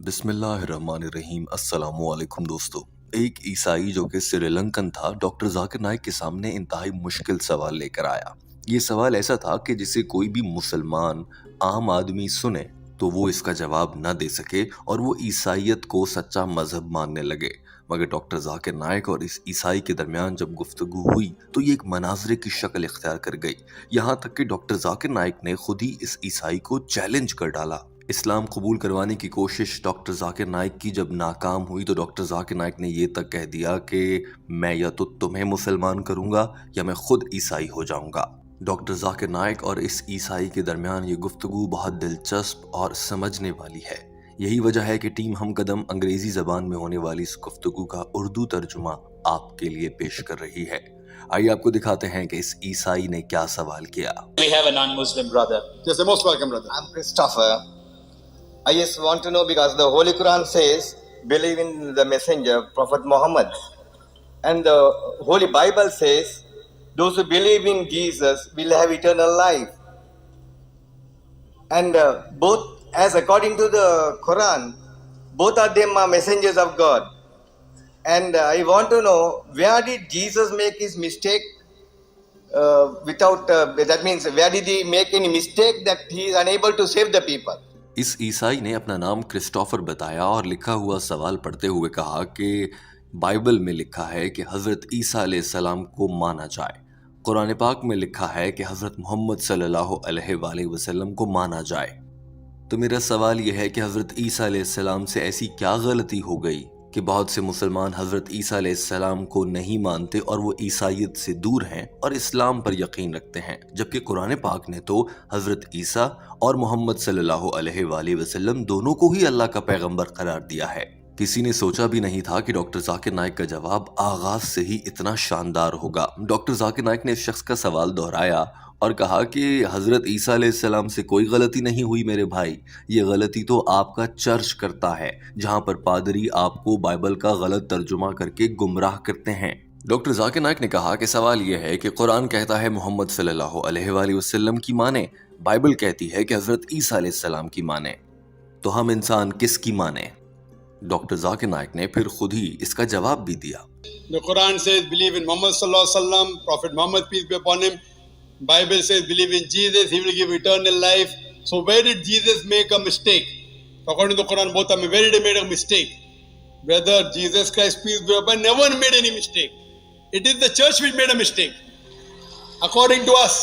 بسم اللہ الرحمن الرحیم۔ السلام علیکم دوستو۔ ایک عیسائی جو کہ سری لنکن تھا ڈاکٹر ذاکر نائک کے سامنے انتہائی مشکل سوال لے کر آیا۔ یہ سوال ایسا تھا کہ جسے کوئی بھی مسلمان عام آدمی سنے تو وہ اس کا جواب نہ دے سکے اور وہ عیسائیت کو سچا مذہب ماننے لگے، مگر ڈاکٹر ذاکر نائک اور اس عیسائی کے درمیان جب گفتگو ہوئی تو یہ ایک مناظرے کی شکل اختیار کر گئی، یہاں تک کہ ڈاکٹر ذاکر نائک نے خود ہی اس عیسائی کو چیلنج کر ڈالا۔ اسلام قبول کروانے کی کوشش ڈاکٹر ذاکر نائک کی جب ناکام ہوئی تو ڈاکٹر ذاکر نائک نے یہ تک کہہ دیا کہ میں یا تو تمہیں مسلمان کروں گا یا میں خود عیسائی ہو جاؤں گا۔ ڈاکٹر ذاکر نائک اور اس عیسائی کے درمیان یہ گفتگو بہت دلچسپ اور سمجھنے والی ہے۔ یہی وجہ ہے کہ ٹیم ہم قدم انگریزی زبان میں ہونے والی اس گفتگو کا اردو ترجمہ آپ کے لیے پیش کر رہی ہے۔ آئیے آپ کو دکھاتے ہیں کہ اس عیسائی نے کیا سوال کیا۔ We have a non-Muslim brother. Yes, you're most welcome, brother. I'm Christopher. I just want to know because the Holy Quran says, believe in the messenger, Prophet Muhammad. And the Holy Bible says, those who believe in Jesus will have eternal life. And both, as according to the Quran, both of them are messengers of God. And I want to know, where did Jesus make his mistake? That means, where did he make any mistake that he is unable to save the people? اس عیسائی نے اپنا نام Christopher بتایا اور لکھا ہوا سوال پڑھتے ہوئے کہا کہ بائبل میں لکھا ہے کہ حضرت عیسیٰ علیہ السلام کو مانا جائے، قرآن پاک میں لکھا ہے کہ حضرت محمد صلی اللہ علیہ وآلہ وسلم کو مانا جائے۔ تو میرا سوال یہ ہے کہ حضرت عیسیٰ علیہ السلام سے ایسی کیا غلطی ہو گئی کہ بہت سے مسلمان حضرت عیسیٰ علیہ السلام کو نہیں مانتے اور وہ عیسائیت سے دور ہیں اور اسلام پر یقین رکھتے ہیں، جبکہ قرآن پاک نے تو حضرت عیسیٰ اور محمد صلی اللہ علیہ وآلہ وسلم دونوں کو ہی اللہ کا پیغمبر قرار دیا ہے۔ کسی نے سوچا بھی نہیں تھا کہ ڈاکٹر ذاکر نائک کا جواب آغاز سے ہی اتنا شاندار ہوگا۔ ڈاکٹر ذاکر نائک نے اس شخص کا سوال دہرایا اور کہا کہ حضرت عیسیٰ علیہ السلام سے کوئی غلطی نہیں ہوئی میرے بھائی، یہ غلطی تو آپ کا چرچ کرتا ہے، جہاں پر پادری آپ کو بائبل کا غلط ترجمہ کر کے گمراہ کرتے ہیں۔ ڈاکٹر ذاکر نائک نے کہا کہ سوال یہ ہے کہ قرآن کہتا ہے محمد صلی اللہ علیہ وآلہ وسلم کی مانیں، بائبل کہتی ہے کہ حضرت عیسیٰ علیہ السلام کی مانیں، تو ہم انسان کس کی مانیں؟ ڈاکٹر ذاکر نائک نے پھر خود ہی اس کا جواب بھی دیا۔ The Quran says, believe in Muhammad sallallahu alaihi wasallam, Prophet Muhammad, peace be upon him. Bible says, believe in Jesus, he will give eternal life. So where did Jesus make a mistake? According to the Quran, both of them, where did he made a mistake? Whether Jesus Christ, peace be upon him, never made any mistake. It is the church which made a mistake. According to us,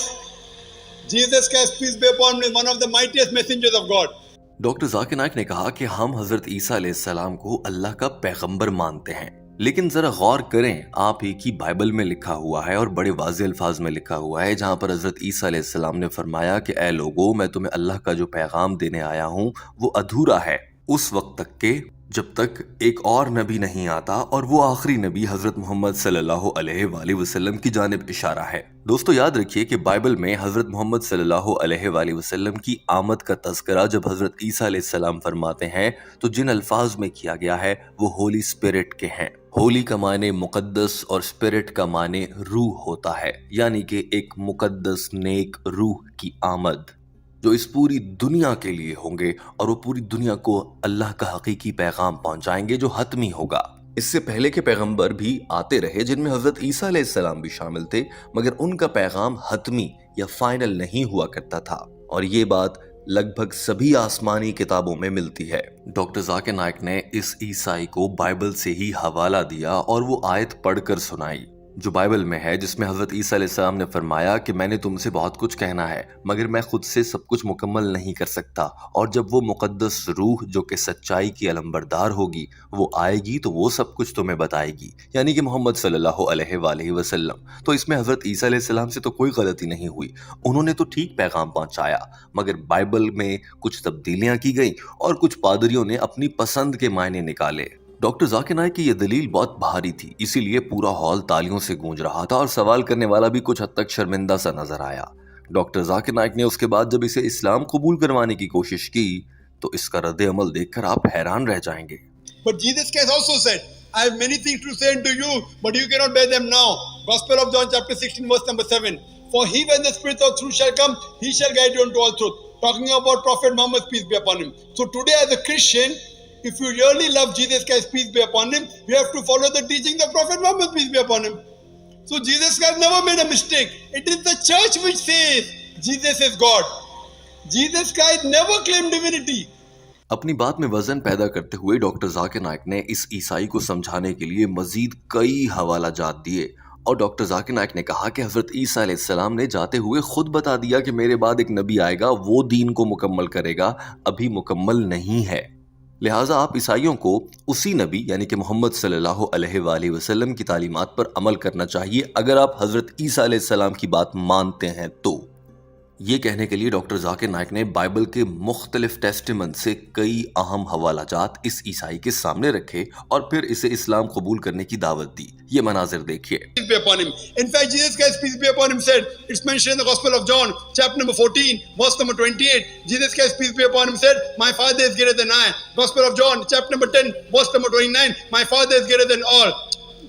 Jesus Christ, peace be upon him, is one of the mightiest messengers of God. Doctor Zakir Naik نے کہا کہ ہم حضرت عیسیٰ علیہ السلام کو اللہ کا پیغمبر مانتے ہیں، لیکن ذرا غور کریں، آپ ہی کی بائبل میں لکھا ہوا ہے اور بڑے واضح الفاظ میں لکھا ہوا ہے، جہاں پر حضرت عیسیٰ علیہ السلام نے فرمایا کہ اے لوگو، میں تمہیں اللہ کا جو پیغام دینے آیا ہوں وہ ادھورا ہے اس وقت تک کہ جب تک ایک اور نبی نہیں آتا، اور وہ آخری نبی حضرت محمد صلی اللہ علیہ وآلہ وسلم کی جانب اشارہ ہے۔ دوستو یاد رکھیے کہ بائبل میں حضرت محمد صلی اللہ علیہ وآلہ وسلم کی آمد کا تذکرہ جب حضرت عیسیٰ علیہ السلام فرماتے ہیں تو جن الفاظ میں کیا گیا ہے وہ ہولی اسپرٹ کے ہیں۔ ہولی کا معنی مقدس اور اسپرٹ کا معنی روح ہوتا ہے، یعنی کہ ایک مقدس نیک روح کی آمد جو اس پوری دنیا کے لیے ہوں گے، اور وہ پوری دنیا کو اللہ کا حقیقی پیغام پہنچائیں گے جو حتمی ہوگا۔ اس سے پہلے کے پیغمبر بھی آتے رہے جن میں حضرت عیسیٰ علیہ السلام بھی شامل تھے، مگر ان کا پیغام حتمی یا فائنل نہیں ہوا کرتا تھا، اور یہ بات لگ بھگ سبھی آسمانی کتابوں میں ملتی ہے۔ ڈاکٹر ذاکر نائک نے اس عیسائی کو بائبل سے ہی حوالہ دیا اور وہ آیت پڑھ کر سنائی جو بائبل میں ہے، جس میں حضرت عیسیٰ علیہ السلام نے فرمایا کہ میں نے تم سے بہت کچھ کہنا ہے مگر میں خود سے سب کچھ مکمل نہیں کر سکتا، اور جب وہ مقدس روح جو کہ سچائی کی علمبردار ہوگی وہ آئے گی تو وہ سب کچھ تمہیں بتائے گی، یعنی کہ محمد صلی اللہ علیہ وآلہ وسلم۔ تو اس میں حضرت عیسیٰ علیہ السلام سے تو کوئی غلطی نہیں ہوئی، انہوں نے تو ٹھیک پیغام پہنچایا، مگر بائبل میں کچھ تبدیلیاں کی گئیں اور کچھ پادریوں نے اپنی پسند کے معنی نکالے۔ ڈاکٹر ذاکر نائک کی یہ دلیل بہت بھاری تھی، اسی لیے پورا ہال تالیوں سے گونج رہا تھا اور سوال کرنے والا بھی کچھ حد تک شرمندہ سا نظر آیا۔ ڈاکٹر ذاکر نائک نے اس کے بعد جب اسے اسلام قبول کروانے کی کوشش کی تو اس کا رد عمل دیکھ کر آپ حیران رہ جائیں گے۔ But Jesus Christ also said, I have many things to say unto you, but you cannot bear them now. Gospel of John chapter 16 verse number 7. For he, when the Spirit of truth shall come, he shall guide you unto all truth. Talking about Prophet Muhammad, peace be upon him. So today as a Christian, if you really love Jesus Christ, peace be upon him, you have to follow the teachings of Prophet Muhammad, peace be upon him. So Jesus Christ never made a mistake. It is the church which says Jesus is God. Jesus Christ never claimed divinity. اپنی بات میں وزن پیدا کرتے ہوئے doctor Zakir Naik نے اس عیسائی کو سمجھانے کے لیے مزید کئی حوالہ جات دیے، اور ڈاکٹر ذاکر نائک نے کہا کہ حضرت عیسیٰ علیہ السلام نے جاتے ہوئے خود بتا دیا کہ میرے بعد ایک نبی آئے گا، وہ دین کو مکمل کرے گا، ابھی مکمل نہیں ہے، لہٰذا آپ عیسائیوں کو اسی نبی یعنی کہ محمد صلی اللہ علیہ وآلہ وسلم کی تعلیمات پر عمل کرنا چاہیے اگر آپ حضرت عیسیٰ علیہ السلام کی بات مانتے ہیں تو۔ یہ کہنے کے لیے ڈاکٹر ذاکر نائک نے بائبل کے مختلف ٹیسٹیمنٹ سے کئی اہم حوالہ جات اس عیسائی کے سامنے رکھے اور پھر اسے اسلام قبول کرنے کی دعوت دی۔ یہ مناظر دیکھیے۔ Peace be upon him. In fact, Jesus Christ, peace be upon him, said, it's mentioned in the Gospel of John, chapter number 14, verse number 28. Jesus Christ, peace be upon him, said, my Father is greater than I. Gospel of John, chapter number 10, verse number 29, my Father is greater than all.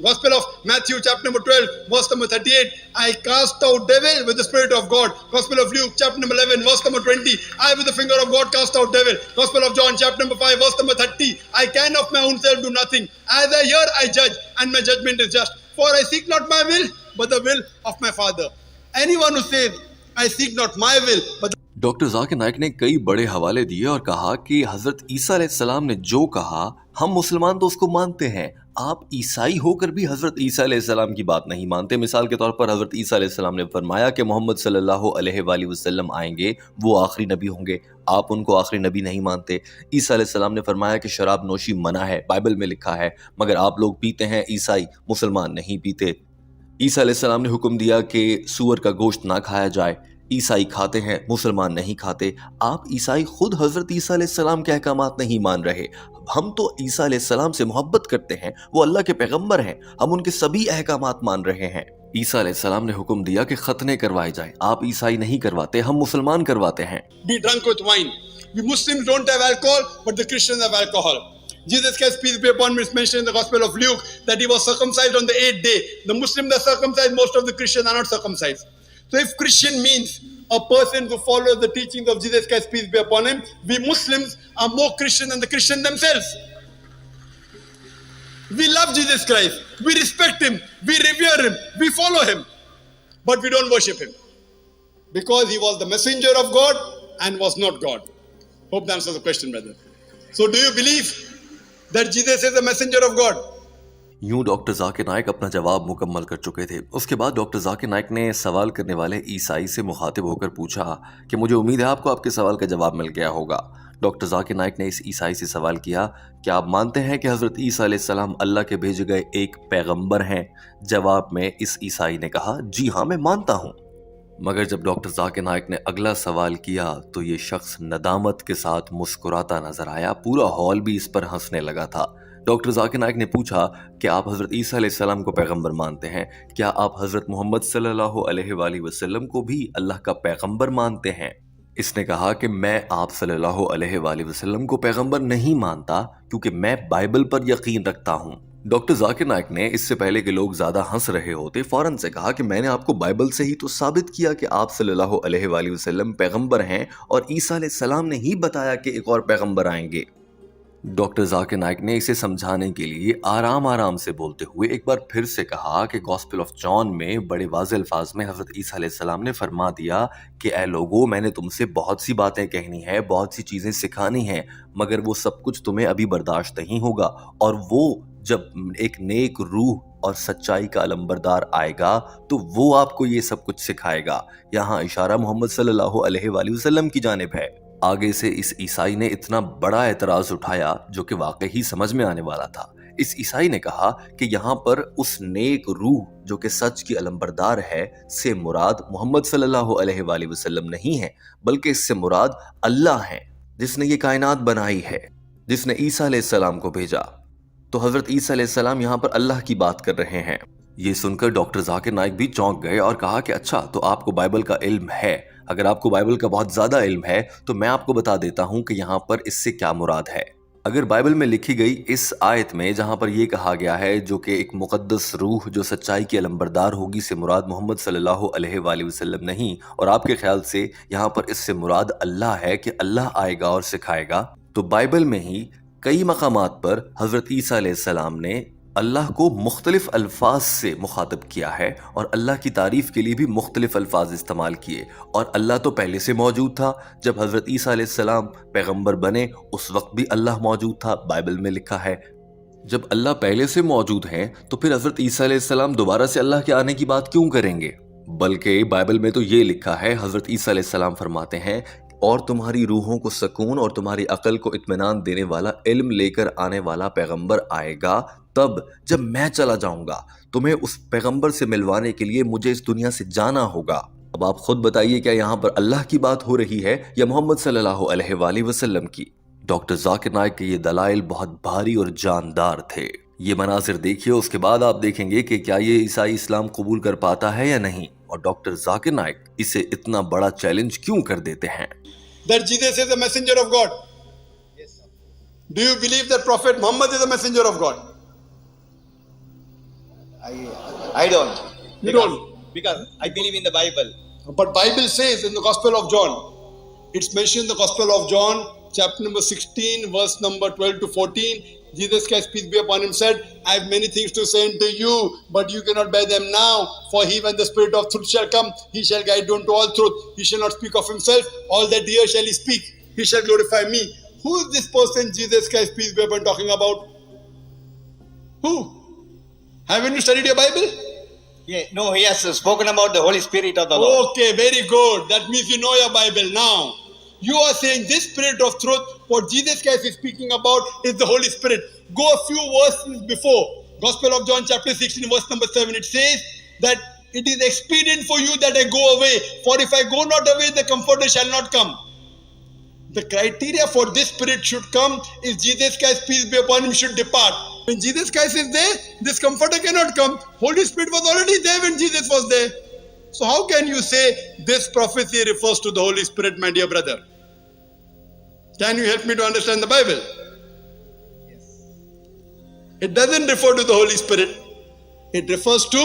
Gospel of Matthew, chapter number 12, verse number 38, I cast out devil with the Spirit of God. Gospel of Luke, chapter number 11, verse number 20, I with the finger of God cast out devil. Gospel of John, chapter number 5, verse number 30, I can of my own self do nothing. As I hear, I judge, and my judgment is just. For I seek not my will, but the will of my Father. Anyone who says, I seek not my will, but doctor Zakir Naik نے کئی بڑے حوالے دیے اور کہا کہ حضرت عیسیٰ علیہ السلام نے جو کہا ہم مسلمان تو اس کو مانتے ہیں، آپ عیسائی ہو کر بھی حضرت عیسیٰ علیہ السلام کی بات نہیں مانتے۔ مثال کے طور پر حضرت عیسیٰ علیہ السلام نے فرمایا کہ محمد صلی اللہ علیہ وآلہ وسلم آئیں گے، وہ آخری نبی ہوں گے، آپ ان کو آخری نبی نہیں مانتے۔ عیسیٰ علیہ السلام نے فرمایا کہ شراب نوشی منع ہے، بائبل میں لکھا ہے، مگر آپ لوگ پیتے ہیں، عیسائی مسلمان نہیں پیتے۔ عیسیٰ علیہ السلام نے حکم دیا کہ سور کا گوشت نہ کھایا جائے، عیسائی کھاتے ہیں، مسلمان نہیں کھاتے۔ آپ عیسائی خود حضرت عیسیٰ علیہ السلام کے احکامات نہیں مان رہے۔ ہم تو عیسیٰ علیہ السلام سے محبت کرتے ہیں، وہ اللہ کے پیغمبر ہیں، ہم ان کے سبھی احکامات مان رہے ہیں۔ عیسیٰ علیہ السلام نے حکم دیا کہ ختنے کروائے جائیں، آپ عیسائی نہیں کرواتے، ہم مسلمان کرواتے ہیں۔ be drunk with wine. We Muslims don't have alcohol, but the Christians have alcohol. Jesus Christ, peace be upon him, is mentioned in the Gospel of Luke that he was circumcised on the 8th day. The Muslims are circumcised, most of the Christians are not circumcised. So if Christian means a person who follows the teachings of Jesus Christ, peace be upon him, we Muslims are more Christian than the Christians themselves. We love Jesus Christ, we respect him, we revere him, we follow him, but we don't worship him because he was the messenger of God and was not God. Hope that answers the question, brother. So do you believe that Jesus is the messenger of God? یوں doctor Zakir Naik اپنا جواب مکمل کر چکے تھے۔ اس کے بعد doctor Zakir Naik نے سوال کرنے والے عیسائی سے مخاطب ہو کر پوچھا کہ مجھے امید ہے آپ کو آپ کے سوال کا جواب مل گیا ہوگا۔ ڈاکٹر ذاکر نائک نے اس عیسائی سے سوال کیا کہ آپ مانتے ہیں کہ حضرت عیسیٰ علیہ السلام اللہ کے بھیجے گئے ایک پیغمبر ہیں؟ جواب میں اس عیسائی نے کہا جی ہاں میں مانتا ہوں۔ مگر جب ڈاکٹر ذاکر نائک نے اگلا سوال کیا تو یہ شخص ندامت کے ساتھ مسکراتا نظر آیا، پورا ہال بھی اس پر ہنسنے لگا تھا۔ ڈاکٹر ذاکر نائک نے پوچھا کہ آپ حضرت عیسیٰ علیہ السلام کو پیغمبر مانتے ہیں، کیا آپ حضرت محمد صلی اللہ علیہ وآلہ وسلم کو بھی اللہ کا پیغمبر مانتے ہیں؟ اس نے کہا کہ میں آپ صلی اللہ علیہ وآلہ وسلم کو پیغمبر نہیں مانتا کیونکہ میں بائبل پر یقین رکھتا ہوں۔ ڈاکٹر ذاکر نائک نے اس سے پہلے کہ لوگ زیادہ ہنس رہے ہوتے فوراً سے کہا کہ میں نے آپ کو بائبل سے ہی تو ثابت کیا کہ آپ صلی اللہ علیہ وآلہ وسلم پیغمبر ہیں، اور عیسیٰ علیہ السلام نے ہی بتایا کہ ایک اور پیغمبر آئیں گے۔ ڈاکٹر ذاکر نائک نے اسے سمجھانے کے لیے آرام سے بولتے ہوئے ایک بار پھر سے کہا کہ گاسپل آف جان میں بڑے واضح الفاظ میں حضرت عیسیٰ علیہ السلام نے فرما دیا کہ اے لوگو میں نے تم سے بہت سی باتیں کہنی ہے، بہت سی چیزیں سکھانی ہیں، مگر وہ سب کچھ تمہیں ابھی برداشت نہیں ہوگا، اور وہ جب ایک نیک روح اور سچائی کا علمبردار آئے گا تو وہ آپ کو یہ سب کچھ سکھائے گا۔ یہاں اشارہ محمد صلی اللہ علیہ وآلہ وسلم کی جانب ہے۔ آگے سے اس عیسائی نے اتنا بڑا اعتراض اٹھایا جو کہ واقعی سمجھ میں آنے والا تھا۔ اس عیسائی نے کہا کہ یہاں پر اس نیک روح جو کہ سچ کی علمبردار ہے سے مراد محمد صلی اللہ علیہ وآلہ وسلم نہیں ہے، بلکہ اس سے مراد اللہ ہے جس نے یہ کائنات بنائی ہے، جس نے عیسیٰ علیہ السلام کو بھیجا۔ تو حضرت عیسیٰ علیہ السلام یہاں پر اللہ کی بات کر رہے ہیں۔ یہ سن کر ڈاکٹر ذاکر نائک بھی چونک گئے اور کہا کہ اچھا تو آپ کو بائبل کا علم ہے، اگر آپ کو بائبل کا بہت زیادہ علم ہے تو میں آپ کو بتا دیتا ہوں کہ یہاں پر اس سے کیا مراد ہے۔ اگر بائبل میں لکھی گئی اس آیت میں جہاں پر یہ کہا گیا ہے جو کہ ایک مقدس روح جو سچائی کی علمبردار ہوگی سے مراد محمد صلی اللہ علیہ وآلہ وسلم نہیں، اور آپ کے خیال سے یہاں پر اس سے مراد اللہ ہے کہ اللہ آئے گا اور سکھائے گا، تو بائبل میں ہی کئی مقامات پر حضرت عیسیٰ علیہ السلام نے اللہ کو مختلف الفاظ سے مخاطب کیا ہے اور اللہ کی تعریف کے لیے بھی مختلف الفاظ استعمال کیے، اور اللہ تو پہلے سے موجود تھا۔ جب حضرت عیسیٰ علیہ السلام پیغمبر بنے اس وقت بھی اللہ موجود تھا، بائبل میں لکھا ہے۔ جب اللہ پہلے سے موجود ہیں تو پھر حضرت عیسیٰ علیہ السلام دوبارہ سے اللہ کے آنے کی بات کیوں کریں گے؟ بلکہ بائبل میں تو یہ لکھا ہے، حضرت عیسیٰ علیہ السلام فرماتے ہیں، اور تمہاری روحوں کو سکون اور تمہاری عقل کو اطمینان دینے والا علم لے کر آنے والا پیغمبر آئے گا، تب جب میں چلا جاؤں گا تمہیں اس پیغمبر سے ملوانے کے لیے مجھے اس دنیا سے جانا ہوگا۔ اب آپ خود بتائیے، کیا یہاں پر اللہ کی بات ہو رہی ہے یا محمد صلی اللہ علیہ وآلہ وسلم کی؟ ڈاکٹر ذاکر نائک کے یہ دلائل بہت بھاری اور جاندار تھے۔ یہ مناظر دیکھیے، اس کے بعد آپ دیکھیں گے کہ کیا یہ عیسائی اسلام قبول کر پاتا ہے یا نہیں، اور ڈاکٹر ذاکر نائک اسے اتنا بڑا چیلنج کیوں کر دیتے ہیں؟ That Jesus is a messenger of God. Yes, sir. Do you believe that Prophet Muhammad is a messenger of God? I don't. You don't. Because I believe in the Bible. But Bible says in the Gospel of John, it's mentioned in the Gospel of John, chapter number 16, verse number 12 to 14. Jesus Christ, peace be upon him, said, I have many things to say unto you, but you cannot bear them now. For he, when the Spirit of truth shall come, he shall guide you into all truth. He shall not speak of himself. All that he hears shall he speak. He shall glorify me. Who is this person, Jesus Christ, peace be upon, talking about? Who? Haven't you studied your Bible? Yeah, no, he has spoken about the Holy Spirit of the Lord. Okay, very good. That means you know your Bible now. You are saying this Spirit of truth, what Jesus Christ is speaking about is the Holy Spirit. Go a few verses before. Gospel of John chapter 16 verse number 7. It says that it is expedient for you that I go away. For if I go not away, the Comforter shall not come. The criteria for this Spirit should come is Jesus Christ, peace be upon him, should depart. When Jesus Christ is there, this Comforter cannot come. Holy Spirit was already there when Jesus was there. So how can you say this prophecy refers to the Holy Spirit, my dear brother? Can you help me to understand the Bible? Yes. It doesn't refer to the Holy Spirit. It refers to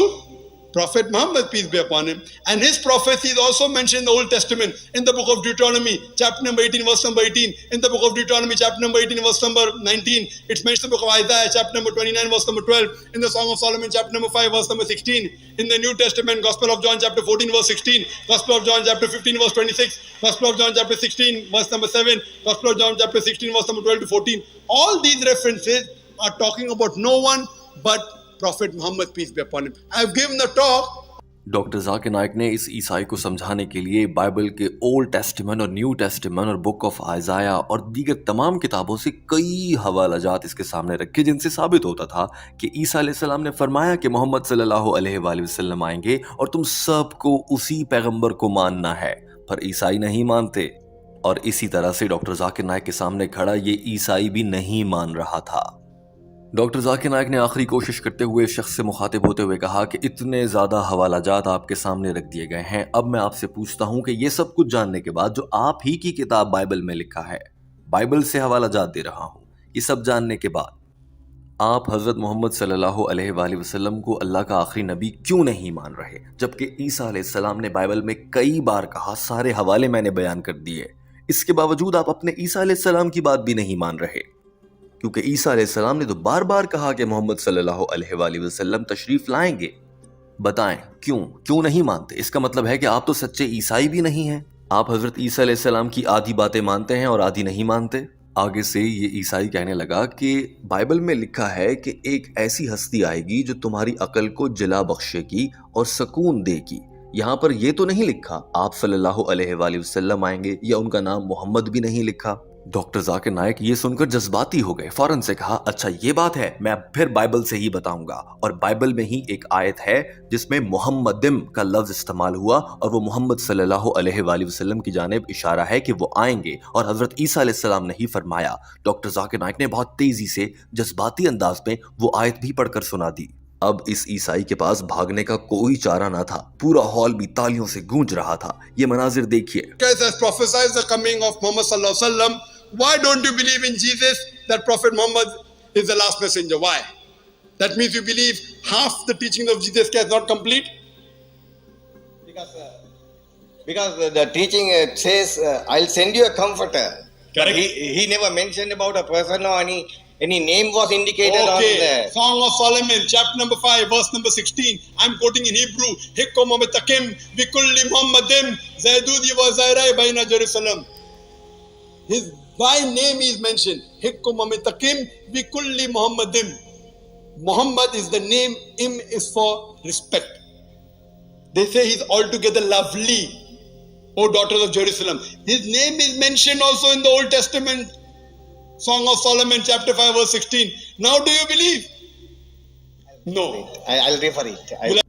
Prophet Muhammad, peace be upon him. And his prophecy is also mentioned in the Old Testament, in the book of Deuteronomy, chapter number 18, verse number 18. In the book of Deuteronomy, chapter number 18, verse number 19. It's mentioned in the book of Isaiah, chapter number 29, verse number 12. In the Song of Solomon, chapter number 5, verse number 16. In the New Testament, Gospel of John, chapter 14, verse 16. Gospel of John, chapter 15, verse 26. Gospel of John, chapter 16, verse number 7. Gospel of John, chapter 16, verse number 12 to 14. All these references are talking about no one but Prophet Muhammad, peace be upon him. I have given the talk. Doctor Zakir Naik نے اس عیسائی کو سمجھانے کے لیے Bible کے old ٹیسٹمن اور new ٹیسٹمن اور بک آف آئزایا اور دیگر تمام کتابوں سے کئی حوالہ جات اس کے سامنے رکھے، جن سے ثابت ہوتا تھا کہ عیسیٰ علیہ السلام نے فرمایا کہ محمد صلی اللہ علیہ وآلہ وسلم آئیں گے اور تم سب کو اسی پیغمبر کو ماننا ہے، پر عیسائی نہیں مانتے۔ اور اسی طرح سے ڈاکٹر ذاکر نائک کے سامنے کھڑا یہ عیسائی بھی نہیں مان رہا تھا۔ ڈاکٹر ذاکر نائک نے آخری کوشش کرتے ہوئے شخص سے مخاطب ہوتے ہوئے کہا کہ اتنے زیادہ حوالہ جات آپ کے سامنے رکھ دیے گئے ہیں، اب میں آپ سے پوچھتا ہوں کہ یہ سب کچھ جاننے کے بعد جو آپ ہی کی کتاب بائبل میں لکھا ہے، بائبل سے حوالہ جات دے رہا ہوں، یہ سب جاننے کے بعد آپ حضرت محمد صلی اللہ علیہ وآلہ وسلم کو اللہ کا آخری نبی کیوں نہیں مان رہے؟ جبکہ عیسیٰ علیہ السلام نے بائبل میں کئی بار کہا، سارے حوالے میں نے بیان کر دیے، اس کے باوجود آپ اپنے عیسیٰ علیہ السلام کی بات بھی نہیں مان رہے، کیونکہ عیسیٰ علیہ السلام نے تو بار بار کہا کہ محمد صلی اللہ علیہ وآلہ وسلم تشریف لائیں گے۔ بتائیں کیوں نہیں مانتے؟ اس کا مطلب ہے کہ آپ تو سچے عیسائی بھی نہیں ہیں، آپ حضرت عیسیٰ علیہ السلام کی آدھی باتیں مانتے ہیں اور آدھی نہیں مانتے۔ آگے سے یہ عیسائی کہنے لگا کہ بائبل میں لکھا ہے کہ ایک ایسی ہستی آئے گی جو تمہاری عقل کو جلا بخشے گی اور سکون دے گی۔ یہاں پر یہ تو نہیں لکھا آپ صلی اللہ علیہ وآلہ وسلم آئیں گے، یا ان کا نام محمد بھی نہیں لکھا۔ ڈاکٹر ذاکر نائک یہ سن کر جذباتی ہو گئے، فوراً سے کہا اچھا یہ بات ہے، میں پھر بائبل سے ہی بتاؤں گا، اور بائبل میں ہی ایک آیت ہے جس میں محمدم کا لفظ استعمال ہوا اور وہ محمد صلی اللہ علیہ وآلہ وسلم کی جانب اشارہ ہے کہ وہ آئیں گے، اور حضرت عیسیٰ علیہ السلام نے ہی فرمایا۔ ڈاکٹر ذاکر نائک نے بہت تیزی سے جذباتی انداز میں وہ آیت بھی پڑھ کر سنا دی۔ اب اس عیسائی کے پاس بھاگنے کا کوئی چارہ نہ تھا، پورا ہال بھی تالیوں سے گونج رہا تھا۔ یہ مناظر دیکھیے۔ Christ has prophesied the coming of Muhammad sallallahu alaihi wasallam. Why don't you believe in Jesus, that Prophet Muhammad is the last messenger? Why? That means you believe half the teaching of Jesus Christ is not complete? Because the teaching says, I'll send you a comforter. Correct? He never mentioned about a person or any name was indicated on Okay. there. Song of Solomon, chapter number 5, verse number 16. I'm quoting in Hebrew. Hikkum amitakim bikulli Muhammadim zaydudi wa zairai baina Jerusalem. His by name is mentioned. Hikkum amitakim bikulli Muhammadim. Muhammad is the name. Im is for respect. They say he's altogether lovely. O daughters of Jerusalem. His name is mentioned also in the Old Testament. Song of Solomon, chapter 5, verse 16. Now do you believe? No. I'll refer it.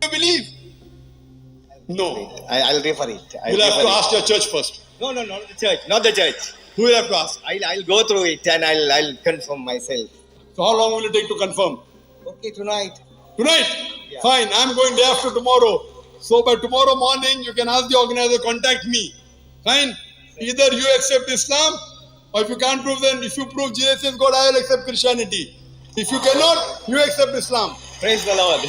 Do you believe? No. I'll refer it. You'll have to ask your church first. No, not the church. Not the church. Who will have to ask? I'll go through it and I'll confirm myself. So how long will it take to confirm? Okay, tonight. Tonight? Yeah. Fine, I'm going day after tomorrow. So by tomorrow morning, you can ask the organizer, contact me. Fine? Either you accept Islam, or if you can't prove, then if you prove Jesus is God, I will accept Christianity. If you cannot, you accept Islam. Praise the Lord.